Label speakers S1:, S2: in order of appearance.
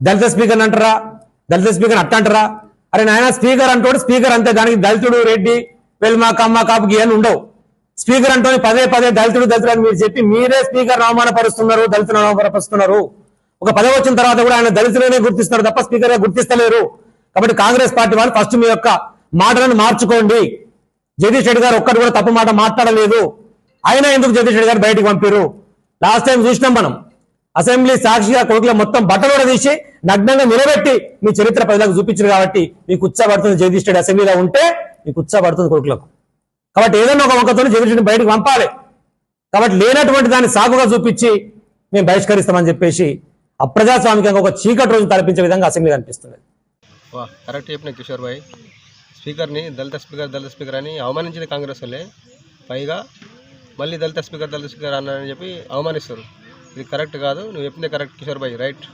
S1: దళిత speaker అంటారా, దళిత speaker అట్ట అంటారా? అరే నాయన స్పీకర్ అంటోడు స్పీకర్ అంతే, దానికి దళితుడు రెడ్డి వెల్మా కమ్మ కాపుకి ఏమి ఉండవు. స్పీకర్ అంటోని పదే పదే దళితుడు దళితుడు అని మీరు చెప్పి మీరే స్పీకర్ అవమానపరుస్తున్నారు, దళితులను అవమానపరుస్తున్నారు. ఒక పదవి వచ్చిన తర్వాత కూడా ఆయన దళితులనే గుర్తిస్తున్నారు తప్ప స్పీకర్ గా గుర్తిస్తలేరు. కాబట్టి కాంగ్రెస్ పార్టీ వాళ్ళు ఫస్ట్ మీ యొక్క మాటలను మార్చుకోండి. జగదీష్ రెడ్డి గారు ఒక్కటి కూడా తప్పు మాట మాట్లాడలేదు. అయినా ఎందుకు జగదీష్ రెడ్డి గారు బయటకు పంపారు? లాస్ట్ టైం చూసినాం మనం, అసెంబ్లీ సాక్షిగా కొడుకుల మొత్తం బట్టలు కూడా తీసి నగ్నంగా నిలబెట్టి మీ చరిత్ర ప్రజలకు చూపించారు. కాబట్టి మీకు ఉత్సాహపడుతుంది జగదీష్ రెడ్డి అసెంబ్లీలో ఉంటే, మీకు ఉత్సాహపడుతుంది కొడుకులకు. కాబట్టి ఏదైనా ఒక మొక్కతో జగదీష్ రెడ్డి బయటకు పంపాలి. కాబట్టి లేనటువంటి దాన్ని సాగుగా చూపించి మేము బహిష్కరిస్తామని చెప్పేసి అప్రజాస్వామికంగా ఒక చీకటి రోజు తలపించే విధంగా అసెంబ్లీ కనిపిస్తుంది.
S2: కరెక్ట్ చెప్పిన కిషోర్ భాయ్, స్పీకర్ని దళిత స్పీకర్ అని అవమానించింది కాంగ్రెస్ వాళ్ళే. పైగా మళ్ళీ దళిత స్పీకర్ అన్నారని చెప్పి అవమానిస్తారు. ఇది కరెక్ట్ కాదు. నువ్వు చెప్పిందే కరెక్ట్ కిషోర్ భాయ్, రైట్.